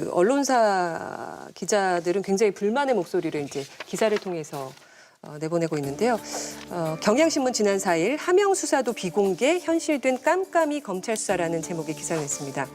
언론사 기자들은 굉장히 불만의 목소리를 이제 기사를 통해서 내보내고 있는데요. 경향신문 지난 4일 하명 수사도 비공개 현실된 깜깜이 검찰 수사라는 제목의 기사를 냈습니다.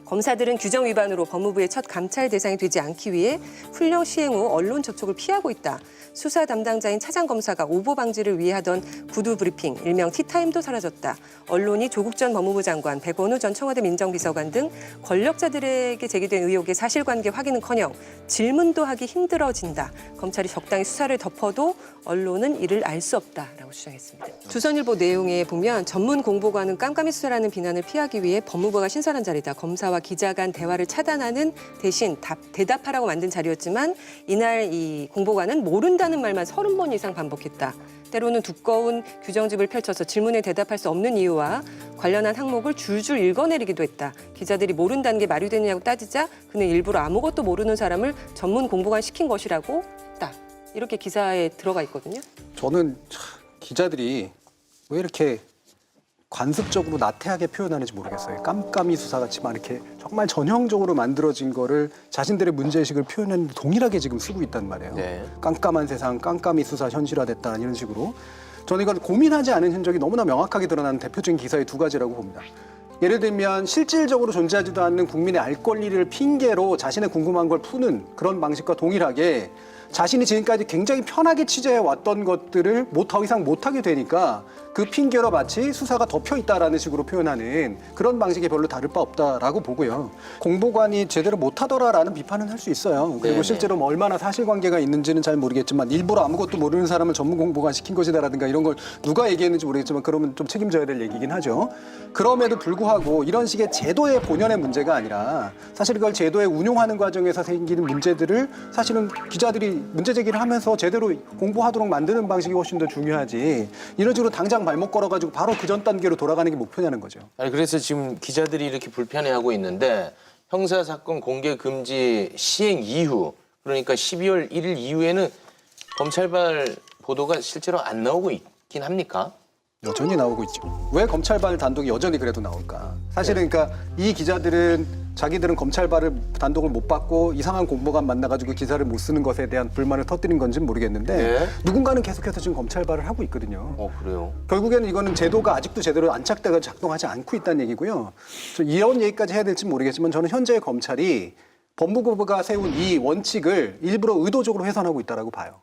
검사들은 규정 위반으로 법무부의 첫 감찰 대상이 되지 않기 위해 훈령 시행 후 언론 접촉을 피하고 있다. 수사 담당자인 차장검사가 오보 방지를 위해 하던 구두 브리핑, 일명 티타임도 사라졌다. 언론이 조국 전 법무부 장관, 백원우 전 청와대 민정비서관 등 권력자들에게 제기된 의혹의 사실관계 확인은커녕 질문도 하기 힘들어진다. 검찰이 적당히 수사를 덮어도 언론은 이를 알 수 없다라고 주장했습니다. 조선일보 내용에 보면 전문 공보관은 깜깜이 수사라는 비난을 피하기 위해 법무부가 신설한 자리다. 검사와 기자 간 대화를 차단하는 대신 대답하라고 만든 자리였지만 이날 이 공보관은 모른다는 말만 30번 이상 반복했다. 때로는 두꺼운 규정집을 펼쳐서 질문에 대답할 수 없는 이유와 관련한 항목을 줄줄 읽어내리기도 했다. 기자들이 모른다는 게 말이 되느냐고 따지자 그는 일부러 아무것도 모르는 사람을 전문 공보관 시킨 것이라고 딱 이렇게 기사에 들어가 있거든요. 저는 기자들이 왜 이렇게 관습적으로 나태하게 표현하는지 모르겠어요. 깜깜이 수사같이 막 이렇게 정말 전형적으로 만들어진 거를 자신들의 문제의식을 표현하는데 동일하게 지금 쓰고 있단 말이에요. 네. 깜깜한 세상, 깜깜이 수사 현실화됐다 이런 식으로. 저는 이건 고민하지 않은 흔적이 너무나 명확하게 드러나는 대표적인 기사의 두 가지라고 봅니다. 예를 들면 실질적으로 존재하지도 않는 국민의 알 권리를 핑계로 자신의 궁금한 걸 푸는 그런 방식과 동일하게 자신이 지금까지 굉장히 편하게 취재해 왔던 것들을 더 이상 못하게 되니까 그 핑계로 마치 수사가 덮여있다라는 식으로 표현하는 그런 방식이 별로 다를 바 없다라고 보고요. 공보관이 제대로 못하더라라는 비판은 할 수 있어요. 그리고 네네. 실제로 뭐 얼마나 사실관계가 있는지는 잘 모르겠지만 일부러 아무것도 모르는 사람을 전문 공보관 시킨 것이다라든가 이런 걸 누가 얘기했는지 모르겠지만 그러면 좀 책임져야 될 얘기긴 하죠. 그럼에도 불구하고 이런 식의 제도의 본연의 문제가 아니라 사실 그걸 제도에 운용하는 과정에서 생기는 문제들을 사실은 기자들이 문제 제기를 하면서 제대로 공부하도록 만드는 방식이 훨씬 더 중요하지. 이런 식으로 당장 발목 걸어가지고 바로 그 전 단계로 돌아가는 게 목표냐는 거죠. 아니 그래서 지금 기자들이 이렇게 불편해하고 있는데 형사사건 공개 금지 시행 이후 그러니까 12월 1일 이후에는 검찰발 보도가 실제로 안 나오고 있긴 합니까? 여전히 나오고 있죠. 왜 검찰발 단독이 여전히 그래도 나올까? 사실은 그러니까 이 기자들은 자기들은 검찰발을 단독을 못 받고 이상한 공보관 만나가지고 기사를 못 쓰는 것에 대한 불만을 터뜨린 건지는 모르겠는데 네. 누군가는 계속해서 지금 검찰발을 하고 있거든요. 그래요? 결국에는 이거는 제도가 아직도 제대로 안착돼서 작동하지 않고 있다는 얘기고요. 이런 얘기까지 해야 될지 모르겠지만 저는 현재 검찰이 법무부가 세운 이 원칙을 일부러 의도적으로 훼손하고 있다고 봐요.